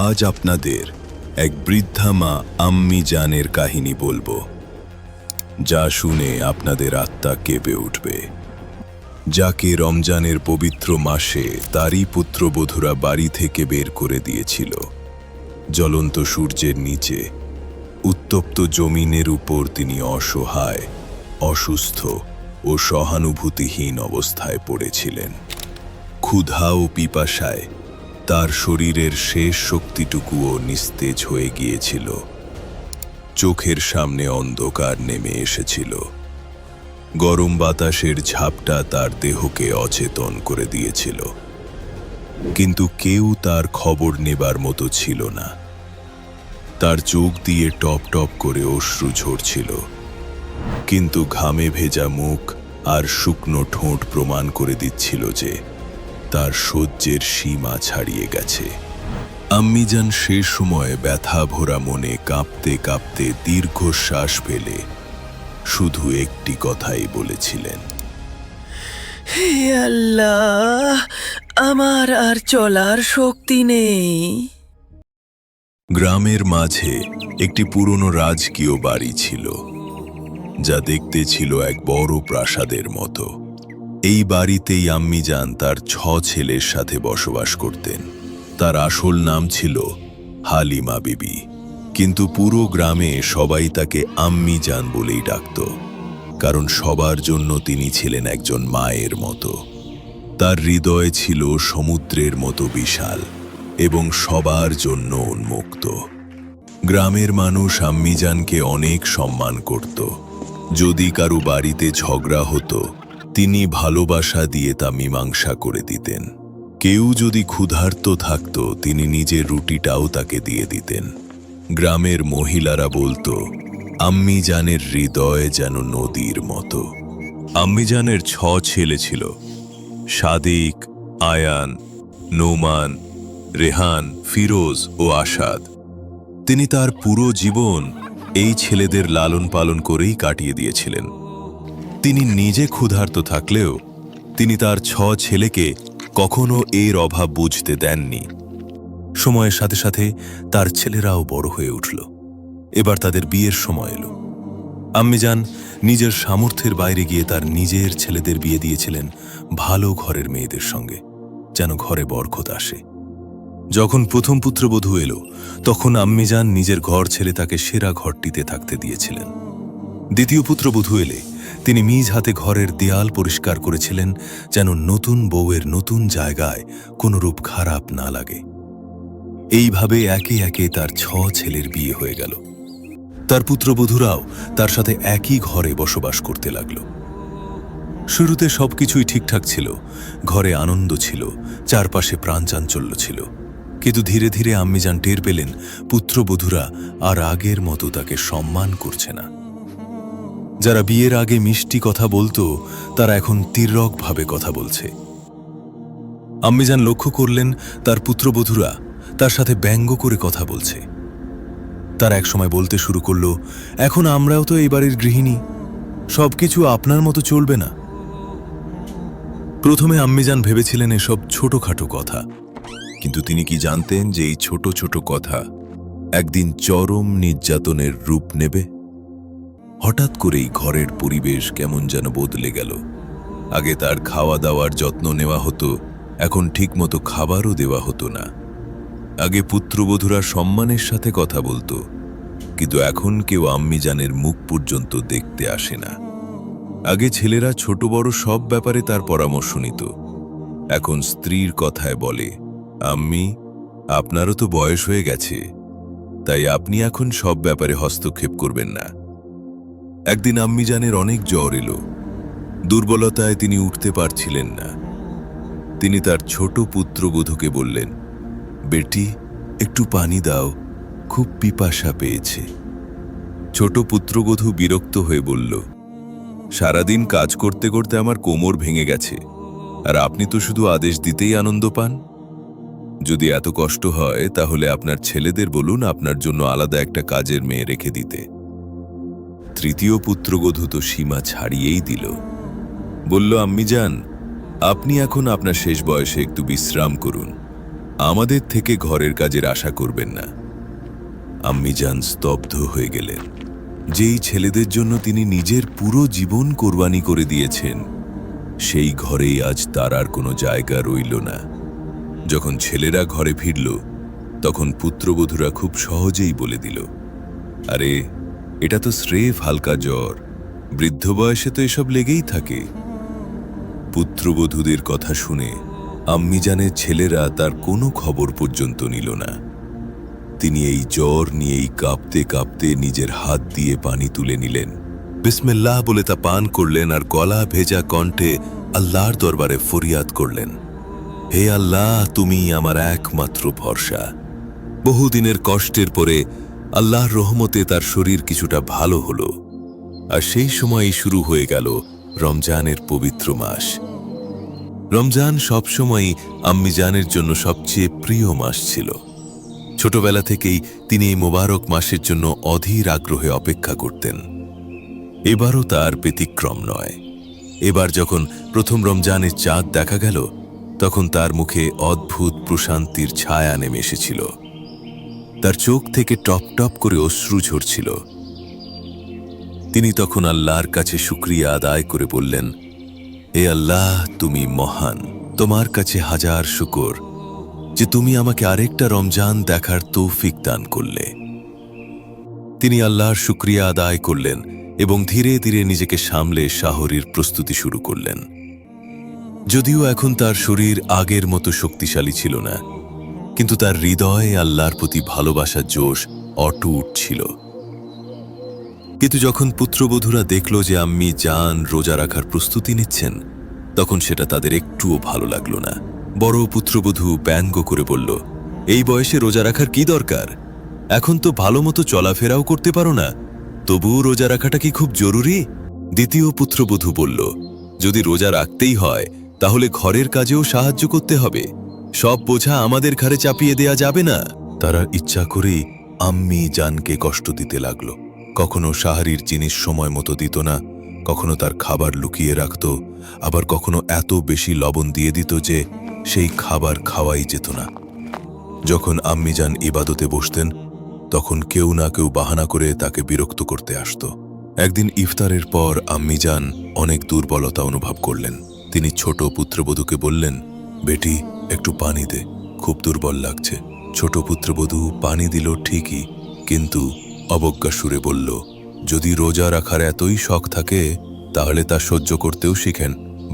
আজ আপনাদের এক বৃদ্ধা মা আম্মি জানের কাহিনী বলবো, যা শুনে আপনাদের আত্মা কেঁপে উঠবে। যাকে রমজানের পবিত্র মাসে তারই পুত্রবধূরা বাড়ি থেকে বের করে দিয়েছিল। জ্বলন্ত সূর্যের নিচে উত্তপ্ত জমিনের উপর তিনি অসহায়, অসুস্থ ও সহানুভূতিহীন অবস্থায় পড়েছিলেন। ক্ষুধা ও পিপাসায় তার শরীরের শেষ শক্তিটুকুও নিস্তেজ হয়ে গিয়েছিল। চোখের সামনে অন্ধকার নেমে এসেছিল। গরম বাতাসের ঝাপটা তার দেহকে অচেতন করে দিয়েছিল, কিন্তু কেউ তার খবর নেবার মতো ছিল না। তার চোখ দিয়ে টপ টপ করে অশ্রু ঝরছিল, কিন্তু ঘামে ভেজা মুখ আর শুকনো ঠোঁট প্রমাণ করে দিচ্ছিল যে তার সহ্যের সীমা ছাড়িয়ে গেছে। আম্মিজান সে সময় ব্যথা ভরা মনে কাঁপতে কাঁপতে দীর্ঘশ্বাস ফেলে শুধু একটি কথাই বলেছিলেন, হে আল্লাহ, আমার আর চলার শক্তি নেই। গ্রামের মাঝে একটি পুরনো রাজকীয় বাড়ি ছিল, যা দেখতে ছিল এক বড় প্রাসাদের মতো। এই বাড়িতেই আম্মিজান তার 6 ছেলের সাথে বসবাস করতেন। তার আসল নাম ছিল হালিমা বিবি, কিন্তু পুরো গ্রামে সবাই তাকে আম্মিজান বলেই ডাকত, কারণ সবার জন্য তিনি ছিলেন একজন মায়ের মতো। তার হৃদয় ছিল সমুদ্রের মতো বিশাল এবং সবার জন্য উন্মুক্ত। গ্রামের মানুষ আম্মিজানকে অনেক সম্মান করত। যদি কারো বাড়িতে ঝগড়া হতো, তিনি ভালোবাসা দিয়ে তা মীমাংসা করে দিতেন। কেউ যদি ক্ষুধার্ত থাকত, তিনি নিজের রুটিটাও তাকে দিয়ে দিতেন। গ্রামের মহিলারা বলতো, আম্মিজানের হৃদয় যেন নদীর মতো। আম্মিজানের 6 ছেলে ছিল: সাদিক, আয়ান, নোমান, রেহান, ফিরোজ ও আসাদ। তিনি তার পুরো জীবন এই ছেলেদের লালন পালন করেই কাটিয়ে দিয়েছিলেন। তিনি নিজে ক্ষুধার্ত থাকলেও তিনি তার 6 ছেলেকে কখনো এর অভাব বুঝতে দেননি। সময়ের সাথে সাথে তার ছেলেরাও বড় হয়ে উঠল। এবার তাদের বিয়ের সময় এলো। আম্মিজান নিজের সামর্থ্যের বাইরে গিয়ে তার নিজের ছেলেদের বিয়ে দিয়েছিলেন ভালো ঘরের মেয়েদের সঙ্গে, যেন ঘরে বরকত আসে। যখন প্রথম পুত্রবধূ এলো, তখন আম্মিজান নিজের ঘর ছেড়ে তাকে সেরা ঘরটিতে থাকতে দিয়েছিলেন। দ্বিতীয় পুত্রবধূ এলে তিনি নিজ হাতে ঘরের দেয়াল পরিষ্কার করেছিলেন, যেন নতুন বউয়ের নতুন জায়গায় কোনরূপ খারাপ না লাগে। এইভাবে একে একে তার 6 ছেলের বিয়ে হয়ে গেল। তার পুত্রবধূরাও তার সাথে একই ঘরে বসবাস করতে লাগল। শুরুতে সবকিছুই ঠিকঠাক ছিল, ঘরে আনন্দ ছিল, চারপাশে প্রাণচাঞ্চল্য ছিল। কিন্তু ধীরে ধীরে আম্মিজান টের পেলেন পুত্রবধূরা আর আগের মতো তাকে সম্মান করছে না। যারা বিয়ের আগে মিষ্টি কথা বলতো, তারা এখন তীর্যকভাবে কথা বলছে। আম্মিজান লক্ষ্য করলেন তার পুত্রবধূরা তার সাথে ব্যঙ্গ করে কথা বলছে। তারা একসময় বলতে শুরু করল, এখন আমরাও তো এই বাড়ির গৃহিণী, সবকিছু আপনার মতো চলবে না। প্রথমে আম্মিজান ভেবেছিলেন এসব ছোটখাটো কথা, কিন্তু তিনি কি জানতেন যে এই ছোট ছোট কথা একদিন চরম নির্যাতনের রূপ নেবে? হঠাৎ করেই ঘরের পরিবেশ কেমন যেন বদলে গেল। আগে তার খাওয়া দাওয়ার যত্ন নেওয়া হতো, এখন ঠিকমতো খাবারও দেওয়া হতো না। আগে পুত্রবধূরা সম্মানের সাথে কথা বলতো, কিন্তু এখন কেউ আম্মিজানের মুখ পর্যন্ত দেখতে আসে না। আগে ছেলেরা ছোট বড় সব ব্যাপারে তার পরামর্শ নিত, এখন স্ত্রীর কথায় বলে, আম্মি, আপনারও তো বয়স হয়ে গেছে, তাই আপনি এখন সব ব্যাপারে হস্তক্ষেপ করবেন না। একদিন আম্মিজানের অনেক জ্বর এলো। দুর্বলতায় তিনি উঠতে পারছিলেন না। তিনি তার ছোট পুত্রবধূকে বললেন, বেটি, একটু পানি দাও, খুব পিপাসা পেয়েছে। ছোট পুত্রবধূ বিরক্ত হয়ে বলল, সারাদিন কাজ করতে করতে আমার কোমর ভেঙে গেছে, আর আপনি তো শুধু আদেশ দিতেই আনন্দ পান। যদি এত কষ্ট হয়, তাহলে আপনার ছেলেদের বলুন আপনার জন্য আলাদা একটা কাজের মেয়ে রেখে দিতে। তৃতীয় পুত্রবধূ তো সীমা ছাড়িয়েই দিল, বলল, আম্মিজান, আপনি এখন আপনার শেষ বয়সে একটু বিশ্রাম করুন, আমাদের থেকে ঘরের কাজের আশা করবেন না। আম্মিজান স্তব্ধ হয়ে গেলেন। যেই ছেলেদের জন্য তিনি নিজের পুরো জীবন কোরবানি করে দিয়েছেন, সেই ঘরেই আজ তার আর কোনো জায়গা রইল না। যখন ছেলেরা ঘরে ফিরল, তখন পুত্রবধূরা খুব সহজেই বলে দিল, আরে এটা তো স্রেফ হালকা জ্বর, বৃদ্ধ বয়সে তো এসব লেগেই থাকে। পুত্রবধূদের কথা শুনে আম্মিজানের ছেলেরা তার কোনো খবর পর্যন্ত নিল না। তিনি এই জ্বর নিয়েই কাঁপতে কাঁপতে নিজের হাত দিয়ে পানি তুলে নিলেন, বিসমিল্লাহ বলে তা পান করলেন আর গলা ভেজা কণ্ঠে আল্লাহর দরবারে ফরিয়াদ করলেন, হে আল্লাহ, তুমি আমার একমাত্র ভরসা। বহুদিনের কষ্টের পরে আল্লাহর রহমতে তার শরীর কিছুটা ভালো হলো। আর সেই সময়ই শুরু হয়ে গেল রমজানের পবিত্র মাস। রমজান সবসময়ই আম্মিজানের জন্য সবচেয়ে প্রিয় মাস ছিল। ছোটবেলা থেকেই তিনি এই মোবারক মাসের জন্য অধীর আগ্রহে অপেক্ষা করতেন। এবারও তার ব্যতিক্রম নয়। এবার যখন প্রথম রমজানের চাঁদ দেখা গেল, তখন তার মুখে অদ্ভুত প্রশান্তির ছায়া নেমে এসেছিল। তার চোখ থেকে টপ টপ করে অশ্রু ঝরছিল। তিনি তখন আল্লাহর কাছে শুকরিয়া আদায় করে বললেন, হে আল্লাহ, তুমি মহান। তোমার কাছে হাজার শুকর যে তুমি আমাকে আরেকটা রমজান দেখার তৌফিক দান করলে। তিনি আল্লাহর শুকরিয়া আদায় করলেন এবং ধীরে ধীরে নিজেকে সামলে শাহরির প্রস্তুতি শুরু করলেন। যদিও এখন তার শরীর আগের মতো শক্তিশালী ছিল না, কিন্তু তার হৃদয়ে আল্লাহর প্রতি ভালোবাসার জোশ অটুট ছিল। কিন্তু যখন পুত্রবধূরা দেখল যে আম্মি জান রোজা রাখার প্রস্তুতি নিচ্ছেন, তখন সেটা তাদের একটুও ভালো লাগলো না। বড় পুত্রবধূ ব্যঙ্গ করে বলল, এই বয়সে রোজা রাখার কি দরকার? এখন তো ভালো মতো চলাফেরাও করতে পারো না, তবুও রোজা রাখাটা কি খুব জরুরি? দ্বিতীয় পুত্রবধূ বলল, যদি রোজা রাখতেই হয় তাহলে ঘরের কাজেও সাহায্য করতে হবে, সব বোঝা আমাদের ঘাড়ে চাপিয়ে দেয়া যাবে না। তারা ইচ্ছা করেই আম্মি জানকে কষ্ট দিতে লাগলো। কখনো সাহারির জিনিস সময় মতো দিত না, কখনো তার খাবার লুকিয়ে রাখত, আবার কখনো এত বেশি লবণ দিয়ে দিত যে সেই খাবার খাওয়াই যেত না। যখন আম্মিজান ইবাদতে বসতেন, তখন কেউ না কেউ বাহানা করে তাকে বিরক্ত করতে আসত। একদিন ইফতারের পর আম্মিজান অনেক দুর্বলতা অনুভব করলেন। তিনি ছোট পুত্রবধূকে বললেন, বেটি একটু পানি দে, খুব দুর্বল লাগছে। ছোট পুত্রবধূ পানি দিল ঠিকই, কিন্তু অবজ্ঞা সুরে বলল, যদি রোজা রাখার এতই শখ থাকে তাহলে তা সহ্য করতেও শিখেন,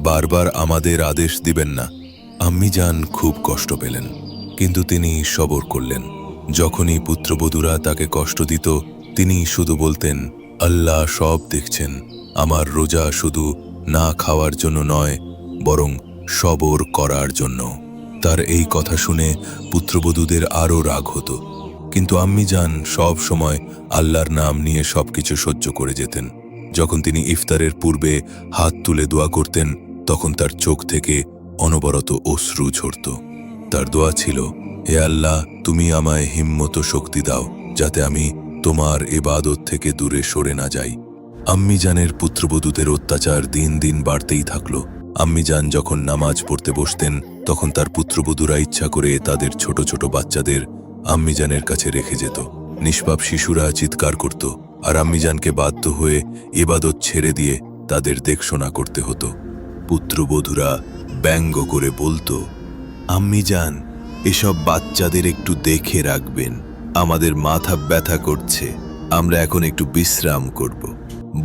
বারবার আমাদের আদেশ দিবেন না। আম্মিজান খুব কষ্ট পেলেন, কিন্তু তিনি সবর করলেন। যখনই পুত্রবধূরা তাকে কষ্ট দিত, তিনি শুধু বলতেন, আল্লাহ সব দেখছেন, আমার রোজা শুধু না খাওয়ার জন্য নয়, বরং সবর করার জন্য। তার এই কথা শুনে পুত্রবধূদের আরও রাগ হতো, কিন্তু আম্মিজান সব সময় আল্লাহর নাম নিয়ে সবকিছু সহ্য করে যেতেন। যখন তিনি ইফতারের পূর্বে হাত তুলে দোয়া করতেন, তখন তার চোখ থেকে অনবরত অশ্রু ঝরত। তার দোয়া ছিল, হে আল্লাহ, তুমি আমায় হিম্মত শক্তি দাও, যাতে আমি তোমার ইবাদত থেকে দূরে সরে না যাই। আম্মিজানের পুত্রবধূদের অত্যাচার দিন দিন বাড়তেই থাকল। আম্মিজান যখন নামাজ পড়তে বসতেন, তখন তার পুত্রবধূরা ইচ্ছা করে তাদের ছোট ছোট বাচ্চাদের আম্মিজানের কাছে রেখে যেত। নিষ্পাপ শিশুরা চিৎকার করত, আর আম্মিজানকে বাধ্য হয়ে ইবাদত ছেড়ে দিয়ে তাদের দেখশোনা করতে হতো। পুত্রবধূরা ব্যঙ্গ করে বলতো, আম্মিজান, এসব বাচ্চাদের একটু দেখে রাখবেন, আমাদের মাথা ব্যথা করছে, আমরা এখন একটু বিশ্রাম করব।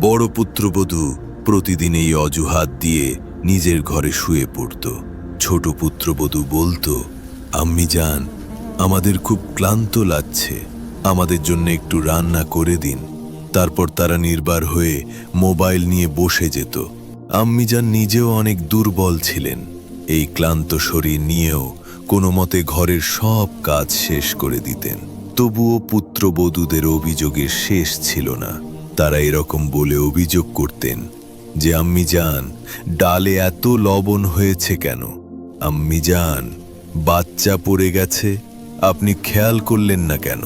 বড় পুত্রবধূ প্রতিদিন এই অজুহাত দিয়ে নিজের ঘরে শুয়ে পড়ত। ছোট পুত্রবধূ বলতো, আম্মিজান, আমাদের খুব ক্লান্ত লাগছে, আমাদের জন্য একটু রান্না করে দিন। তারপর তারা নির্বার হয়ে মোবাইল নিয়ে বসে যেত। আম্মিজান নিজেও অনেক দুর্বল ছিলেন। এই ক্লান্ত শরীর নিয়েও কোনো মতে ঘরের সব কাজ শেষ করে দিতেন। তবুও পুত্রবধূদের অভিযোগের শেষ ছিল না। তারা এরকম বলে অভিযোগ করতেন যে, আম্মিজান, ডালে এত লবণ হয়েছে কেন? আম্মিজান, বাচ্চা পড়ে গেছে, আপনি খেয়াল করলেন না কেন?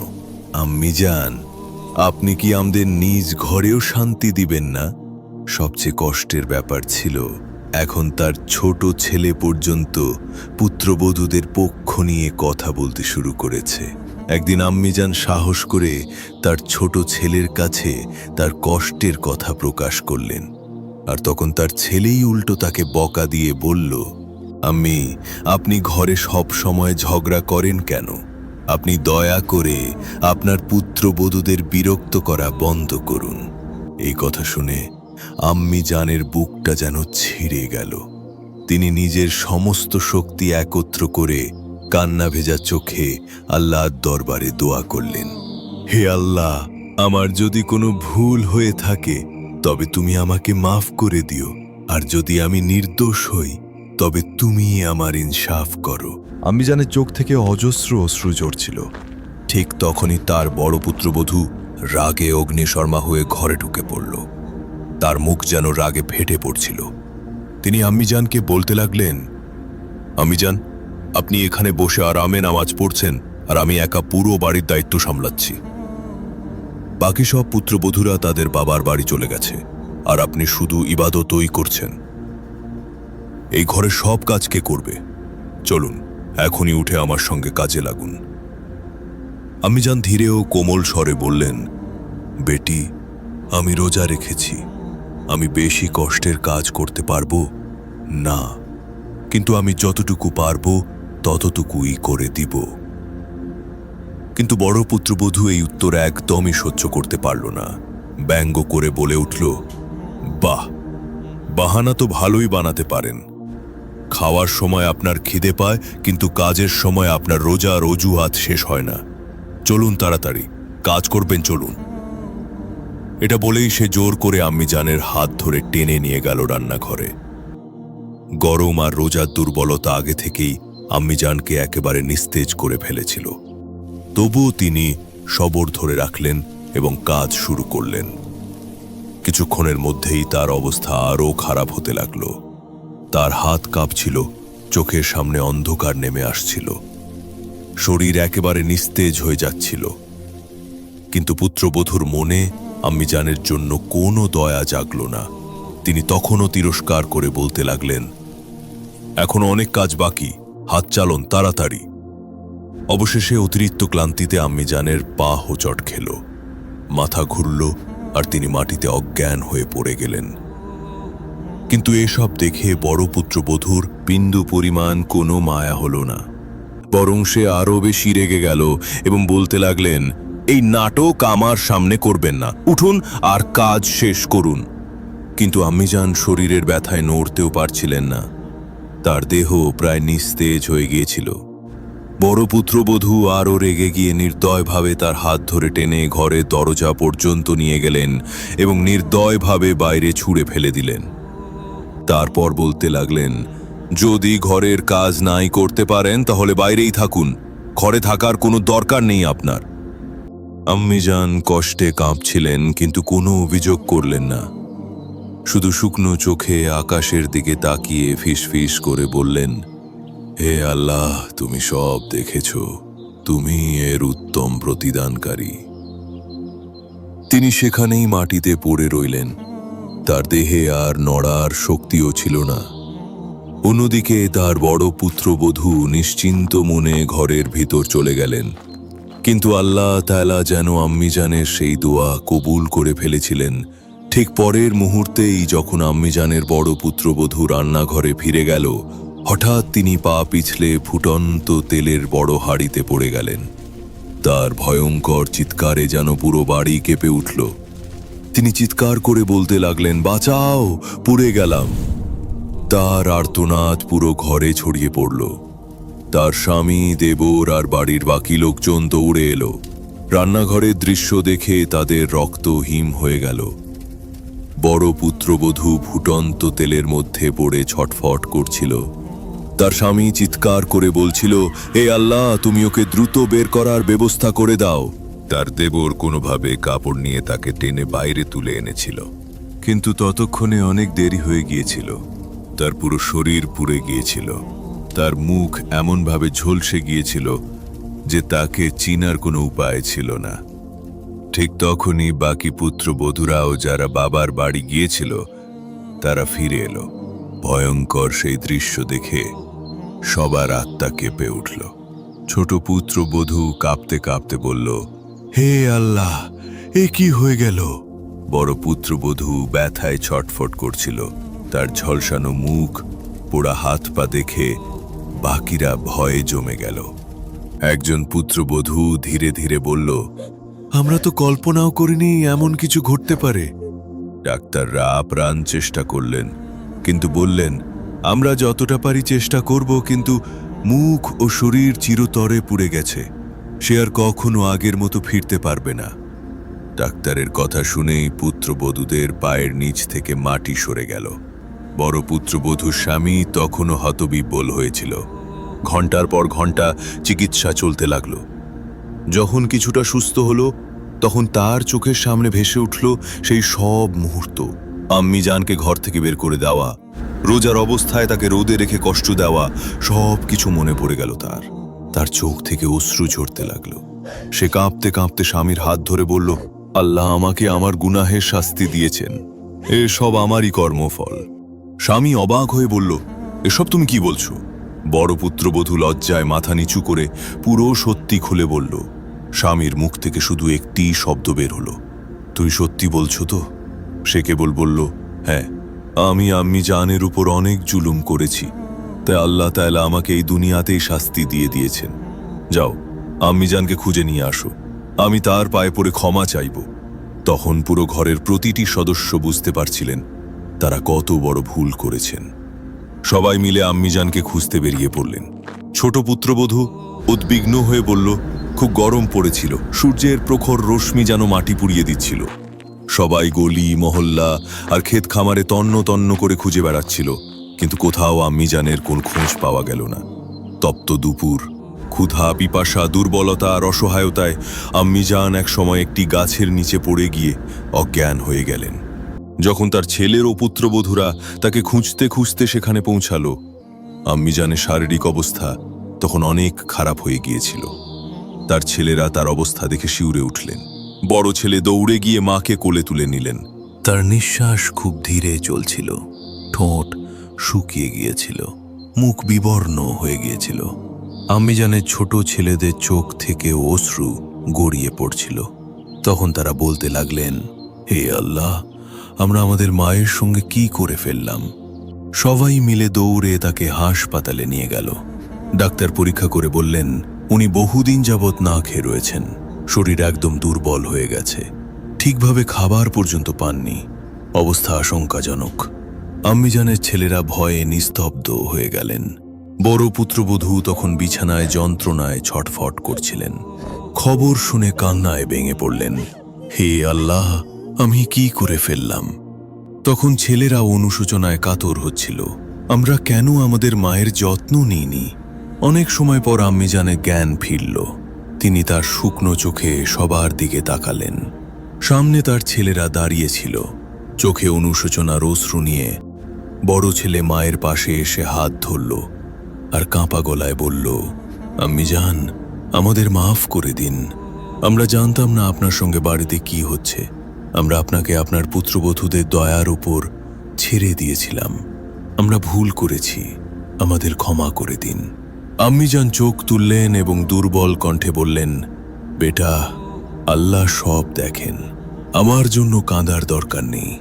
আম্মিজান, আপনি কি আমাদের নিজ ঘরেও শান্তি দিবেন না? সবচেয়ে কষ্টের ব্যাপার ছিল, এখন তার ছোট ছেলে পর্যন্ত পুত্রবধূদের পক্ষ নিয়ে কথা বলতে শুরু করেছে। একদিন আম্মিজান সাহস করে তার ছোট ছেলের কাছে তার কষ্টের কথা প্রকাশ করলেন, আর তখন তার ছেলেই উল্টো তাকে বকা দিয়ে বলল, আম্মি, আপনি ঘরে সব সময় ঝগড়া করেন কেন? আপনি দয়া করে আপনার পুত্রবধূদের বিরক্ত করা বন্ধ করুন। এই কথা শুনে আম্মি জানের বুকটা যেন ছিঁড়ে গেল। তিনি নিজের সমস্ত শক্তি একত্র করে কান্না ভেজা চোখে আল্লাহর দরবারে দোয়া করলেন, হে আল্লাহ, আমার যদি কোনো ভুল হয়ে থাকে তবে তুমি আমাকে মাফ করে দিও, আর যদি আমি নির্দোষ হই তবে তুমি আমার ইনসাফ করো। আম্মিজানের চোখ থেকে অজস্র অশ্রু ঝরছিল। ঠিক তখনই তার বড় পুত্রবধূ রাগে অগ্নিশর্মা হয়ে ঘরে ঢুকে পড়ল। তার মুখ যেন রাগে ফেটে পড়ছিল। তিনি আম্মিজানকে বলতে লাগলেন, আম্মিজান, আপনি এখানে বসে আরামে নামাজ পড়ছেন, আর আমি একা পুরো বাড়ির দায়িত্ব সামলাচ্ছি। বাকি সব পুত্রবধূরা তাদের বাবার বাড়ি চলে গেছে, আর আপনি শুধু ইবাদতই করছেন। এই ঘরে সব কাজ কে করবে? চলুন এখনই উঠে আমার সঙ্গে কাজে লাগুন। আম্মিজান ধীরে ও কোমল স্বরে বললেন, বেটি, আমি রোজা রেখেছি, আমি বেশি কষ্টের কাজ করতে পারবো না, কিন্তু আমি যতটুকু পারবো ততটুকুই করে দিব। কিন্তু বড় পুত্রবধূ এই উত্তর একদমই সহ্য করতে পারল না। ব্যঙ্গ করে বলে উঠল, বাহ, বাহানা তো ভালোই বানাতে পারেন। খাওয়ার সময় আপনার খিদে পায়, কিন্তু কাজের সময় আপনার রোজা আর অজুহাত শেষ হয় না। চলুন তাড়াতাড়ি কাজ করবেন, চলুন। এটা বলেই সে জোর করে আম্মিজানের হাত ধরে টেনে নিয়ে গেল রান্নাঘরে। গরম আর রোজার দুর্বলতা আগে থেকেই আম্মিজানকে একেবারে নিস্তেজ করে ফেলেছিল। তবুও তিনি সবর ধরে রাখলেন এবং কাজ শুরু করলেন। কিছুক্ষণের মধ্যেই তার অবস্থা আরও খারাপ হতে লাগল। তার হাত কাঁপছিল, চোখের সামনে অন্ধকার নেমে আসছিল, শরীর একেবারে নিস্তেজ হয়ে যাচ্ছিল। কিন্তু পুত্রবধূর মনে আম্মিজানের জন্য কোনো দয়া জাগল না। তিনি তখনও তিরস্কার করে বলতে লাগলেন, এখনো অনেক কাজ বাকি, হাত চালন তাড়াতাড়ি। অবশেষে অতিরিক্ত ক্লান্তিতে আম্মিজানের পা হোঁচট খেল, মাথা ঘুরল, আর তিনি মাটিতে অজ্ঞান হয়ে পড়ে গেলেন। কিন্তু এসব দেখে বড় পুত্রবধূর বিন্দু পরিমাণ কোনো মায়া হল না, বরং সে আরও বেশি রেগে গেল এবং বলতে লাগলেন, এই নাটক আমার সামনে করবেন না, উঠুন আর কাজ শেষ করুন। কিন্তু আম্মিজান শরীরের ব্যথায় নড়তেও পারছিলেন না, তার দেহ প্রায় নিস্তেজ হয়ে গিয়েছিল। বড় পুত্রবধূ আরও রেগে গিয়ে নির্দয়ভাবে তার হাত ধরে টেনে ঘরের দরজা পর্যন্ত নিয়ে গেলেন এবং নির্দয়ভাবে বাইরে ছুঁড়ে ফেলে দিলেন। তারপর বলতে লাগলেন, যদি ঘরের কাজ নাই করতে পারেন তাহলে বাইরেই থাকুন, ঘরে থাকার কোনো দরকার নেই আপনার। আম্মিজান কষ্টে কাঁপছিলেন, কিন্তু কোনো অভিযোগ করলেন না। শুধু শুকনো চোখে আকাশের দিকে তাকিয়ে ফিসফিস করে বললেন, হে আল্লাহ, তুমি সব দেখেছ, তুমি এর উত্তম প্রতিদানকারী। তিনি সেখানেই মাটিতে পড়ে রইলেন, তার দেহে আর নড়ার শক্তিও ছিল না। অন্যদিকে তার বড় পুত্রবধূ নিশ্চিন্ত মনে ঘরের ভিতর চলে গেলেন। কিন্তু আল্লাহ তাআলা যেন আম্মিজানের সেই দোয়া কবুল করে ফেলেছিলেন। ঠিক পরের মুহূর্তেই যখন আম্মিজানের বড় পুত্রবধূ রান্নাঘরে ফিরে গেল, হঠাৎ তিনি পা পিছলে ফুটন্ত তেলের বড় হাঁড়িতে পড়ে গেলেন। তার ভয়ঙ্কর চিৎকারে যেন পুরো বাড়ি কেঁপে উঠল। তিনি চিৎকার করে বলতে লাগলেন, বাঁচাও, পুড়ে গেলাম। তার আর্তনাদ পুরো ঘরে ছড়িয়ে পড়ল। তার স্বামী, দেবর আর বাড়ির বাকি লোকজন দৌড়ে এলো। রান্নাঘরের দৃশ্য দেখে তাদের রক্ত হিম হয়ে গেল। বড় পুত্রবধূ ফুটন্ত তেলের মধ্যে পড়ে ছটফট করছিল। তার স্বামী চিৎকার করে বলছিল, হে আল্লাহ, তুমি ওকে দ্রুত বের করার ব্যবস্থা করে দাও। তার দেবর কোনোভাবে কাপড় নিয়ে তাকে টেনে বাইরে তুলে এনেছিল, কিন্তু ততক্ষণে অনেক দেরি হয়ে গিয়েছিল। তার পুরো শরীর পুড়ে গিয়েছিল, তার মুখ এমনভাবে ঝলসে গিয়েছিল যে তাকে চিনার কোনো উপায় ছিল না। ঠিক তখনই বাকি পুত্রবধূরাও, যারা বাবার বাড়ি গিয়েছিল, তারা ফিরে এলো। ভয়ঙ্কর সেই দৃশ্য দেখে সবার আত্মা কেঁপে উঠল। ছোট পুত্রবধূ কাঁপতে কাঁপতে বলল, হে আল্লাহ, এ কি হয়ে গেল? বড় পুত্রবধূ ব্যথায় ছটফট করছিল। তার ঝলসানো মুখ, পোড়া হাত পা দেখে বাকিরা ভয়ে জমে গেল। একজন পুত্রবধূ ধীরে ধীরে বলল, আমরা তো কল্পনাও করিনি এমন কিছু ঘটতে পারে। ডাক্তাররা আপ্রাণ চেষ্টা করলেন, কিন্তু বললেন, আমরা যতটা পারি চেষ্টা করব, কিন্তু মুখ ও শরীর চিরতরে পুড়ে গেছে। সে আর কখনো আগের মতো ফিরতে পারবে না। ডাক্তারের কথা শুনেই পুত্রবধূদের পায়ের নিচ থেকে মাটি সরে গেল। বড় পুত্রবধূর স্বামী তখনও হতবিহ্বল হয়েছিল। ঘন্টার পর ঘন্টা চিকিৎসা চলতে লাগল। যখন কিছুটা সুস্থ হলো, তখন তার চোখের সামনে ভেসে উঠল সেই সব মুহূর্ত। আম্মি জানকে ঘর থেকে বের করে দেওয়া, রোজার অবস্থায় তাকে রোদে রেখে কষ্ট দেওয়া, সব কিছু মনে পড়ে গেল তার। তার চোখ থেকে অশ্রু ঝরতে লাগলো। সে কাঁপতে কাঁপতে স্বামীর হাত ধরে বলল, আল্লাহ আমাকে আমার গুনাহের শাস্তি দিয়েছেন, এসব আমারই কর্মফল। স্বামী অবাক হয়ে বলল, এসব তুমি কি বলছো? বড় পুত্রবধূ লজ্জায় মাথা নিচু করে পুরো সত্যি খুলে বলল। স্বামীর মুখ থেকে শুধু একটি শব্দ বের হলো, তুই সত্যি বলছো তো? সে কেবল বলল, হ্যাঁ, আমি আম্মি জানের উপর অনেক জুলুম করেছি, তাই আল্লাহ তাআলা আমাকে এই দুনিয়াতেই শাস্তি দিয়ে দিয়েছেন। যাও, আম্মি জানকে খুঁজে নিয়ে আসো, আমি তার পায়ে পড়ে ক্ষমা চাইব। তখন পুরো ঘরের প্রতিটি সদস্য বুঝতে পারছিলেন তারা কত বড় ভুল করেছেন। সবাই মিলে আম্মিজানকে খুঁজতে বেরিয়ে পড়লেন। ছোট পুত্রবধূ উদ্বিগ্ন হয়ে বলল, খুব গরম পড়েছিল, সূর্যের প্রখর রশ্মি যেন মাটি পুড়িয়ে দিচ্ছিল। সবাই গলি, মহল্লা আর ক্ষেত খামারে তন্ন তন্ন করে খুঁজে বেড়াচ্ছিল, কিন্তু কোথাও আম্মিজানের কোন খোঁজ পাওয়া গেল না। তপ্ত দুপুর, ক্ষুধা, পিপাসা, দুর্বলতা আর অসহায়তায় আম্মিজান এক সময় একটি গাছের নিচে পড়ে গিয়ে অজ্ঞান হয়ে গেলেন। যখন তার ছেলের ও পুত্রবধূরা তাকে খুঁজতে খুঁজতে সেখানে পৌঁছালো, আম্মিজানের শারীরিক অবস্থা তখন অনেক খারাপ হয়ে গিয়েছিল। তার ছেলেরা তার অবস্থা দেখে শিউরে উঠলেন। বড় ছেলে দৌড়ে গিয়ে মাকে কোলে তুলে নিলেন। তার নিঃশ্বাস খুব ধীরে চলছিল, ঠোঁট শুকিয়ে গিয়েছিল, মুখ বিবর্ণ হয়ে গিয়েছিল। আম্মিজানের ছোট ছেলেদের চোখ থেকে অশ্রু গড়িয়ে পড়ছিল। তখন তারা বলতে লাগলেন, হে আল্লাহ, আমরা আমাদের মায়ের সঙ্গে কি করে ফেললাম? সবাই মিলে দৌড়ে তাকে হাসপাতালে নিয়ে গেল। ডাক্তার পরীক্ষা করে বললেন, উনি বহুদিন যাবৎ না খেয়ে রয়েছেন, শরীর একদম দুর্বল হয়ে গেছে, ঠিকভাবে খাবার পর্যন্ত পাননি, অবস্থা আশঙ্কাজনক। আম্মিজানের ছেলেরা ভয়ে নিস্তব্ধ হয়ে গেলেন। বড় পুত্রবধূ তখন বিছানায় যন্ত্রণায় ছটফট করছিলেন। খবর শুনে কান্নায় ভেঙে পড়লেন, হে আল্লাহ, আমি কি করে ফেললাম? তখন ছেলেরা অনুশোচনায় কাতর হচ্ছিল, আমরা কেন আমাদের মায়ের যত্ন নিইনি? অনেক সময় পর আম্মিজানের জ্ঞান ফিরল। তিনি তার শুকনো চোখে সবার দিকে তাকালেন। সামনে তার ছেলেরা দাঁড়িয়েছিল, চোখে অনুশোচনার অশ্রু নিয়ে। বড় ছেলে মায়ের পাশে এসে হাত ধরল আর কাঁপা গলায় বলল, আম্মিজান, আমাদের মাফ করে দিন। আমরা জানতাম না আপনার সঙ্গে বাড়িতে কি হচ্ছে। আমরা আপনাকে আপনার পুত্রবধূদের দয়ার উপর ছেড়ে দিয়েছিলাম। আমরা ভুল করেছি, আমাদের ক্ষমা করে দিন। আম্মিজান চোখ তুললেন এবং দুর্বল কণ্ঠে বললেন, বেটা, আল্লাহ সব দেখেন, আমার জন্য কাঁদার দরকার নেই,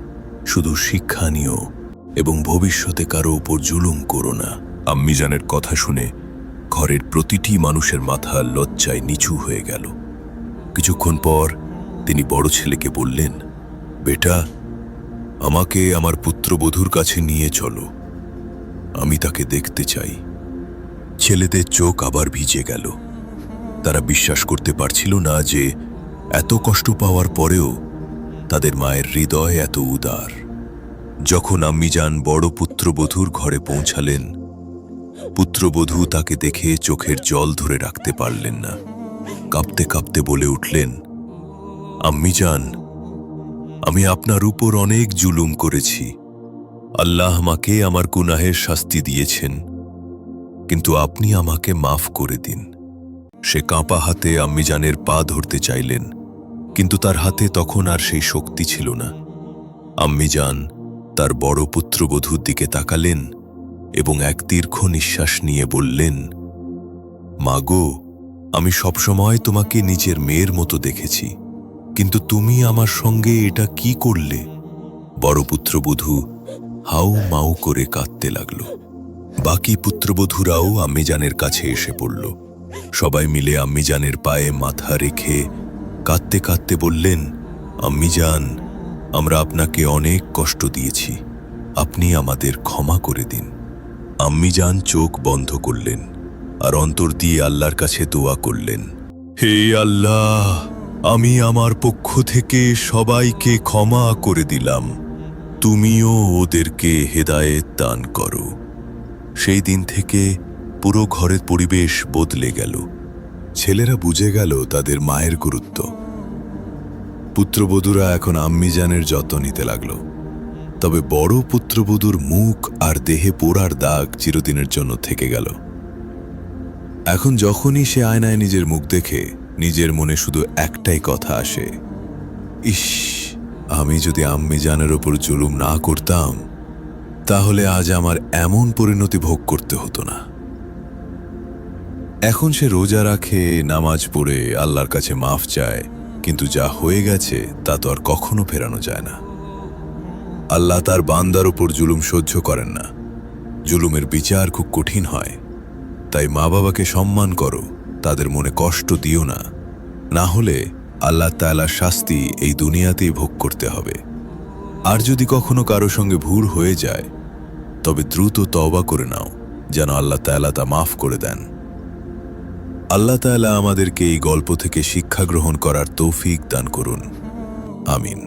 শুধু শিক্ষা নিও এবং ভবিষ্যতে কারো উপর জুলুম করো না। আম্মিজানের কথা শুনে ঘরের প্রতিটি মানুষের মাথা লজ্জায় নিচু হয়ে গেল। কিছুক্ষণ পর তিনি বড় ছেলেকে বললেন, বেটা, আমাকে আমার পুত্রবধূর কাছে নিয়ে চলো, আমি তাকে দেখতে চাই। ছেলেদের চোখ আবার ভিজে গেল। তারা বিশ্বাস করতে পারছিল না যে এত কষ্ট পাওয়ার পরেও তাদের মায়ের হৃদয় এত উদার। যখন আম্মিজান বড় পুত্রবধূর ঘরে পৌঁছালেন, পুত্রবধূ তাকে দেখে চোখের জল ধরে রাখতে পারলেন না। কাঁপতে কাঁপতে বলে উঠলেন, আম্মিজান, আমি আপনার উপর অনেক জুলুম করেছি। আল্লাহ আমাকে আমার গুনাহের শাস্তি দিয়েছেন, কিন্তু আপনি আমাকে মাফ করে দিন। সে কাঁপা হাতে আম্মিজানের পা ধরতে চাইলেন, কিন্তু তার হাতে তখন আর সেই শক্তি ছিল না। আম্মিজান তার বড় পুত্রবধূর দিকে তাকালেন এবং এক দীর্ঘ নিঃশ্বাস নিয়ে বললেন, মাগো, আমি সবসময় তোমাকে নিজের মেয়ের মতো দেখেছি, কিন্তু তুমি আমার সঙ্গে এটা কি করলে? বড় পুত্রবধূ হাউ মাউ করে কাঁদতে লাগল। বাকি পুত্রবধূরাও আম্মিজানের কাছে এসে পড়ল। সবাই মিলে আম্মিজানের পায়ে মাথা রেখে কাঁদতে কাঁদতে বললেন, আম্মিজান, আমরা আপনাকে অনেক কষ্ট দিয়েছি, আপনি আমাদের ক্ষমা করে দিন। আম্মিজান চোখ বন্ধ করলেন আর অন্তর দিয়ে আল্লাহর কাছে দোয়া করলেন, হে আল্লাহ, আমি আমার পক্ষ থেকে সবাইকে ক্ষমা করে দিলাম, তুমিও ওদেরকে হেদায়েত দান করো। সেই দিন থেকে পুরো ঘরের পরিবেশ বদলে গেল। ছেলেরা বুঝে গেল তাদের মায়ের গুরুত্ব। পুত্রবধূরা এখন আম্মিজানের যত্ন নিতে লাগল। তবে বড় পুত্রবধূর মুখ আর দেহে পোড়ার দাগ চিরদিনের জন্য থেকে গেল। এখন যখনই সে আয়নায় নিজের মুখ দেখে, নিজের মনে শুধু একটাই কথা আসে, ইস, আমি যদি আম্মিজানের ওপর জুলুম না করতাম, তাহলে আজ আমার এমন পরিণতি ভোগ করতে হতো না। এখন সে রোজা রাখে, নামাজ পড়ে আল্লাহর কাছে মাফ চায়, কিন্তু যা হয়ে গেছে তা তো আর কখনো ফেরানো যায় না। আল্লাহ তার বান্দার উপর জুলুম সহ্য করেন না। জুলুমের বিচার খুব কঠিন হয়। তাই মা বাবাকে সম্মান করো, তাদের মনে কষ্ট দিও না, না হলে আল্লাহ তাআলার শাস্তি এই দুনিয়াতেই ভোগ করতে হবে। আর যদি কখনো কারো সঙ্গে ভুল হয়ে যায়, তবে দ্রুত তওবা করে নাও, যেন আল্লাহ তাআলা তা মাফ করে দেন। আল্লাহ তাআলা আমাদেরকে এই গল্প থেকে শিক্ষা গ্রহণ করার তৌফিক দান করুন। আমিন।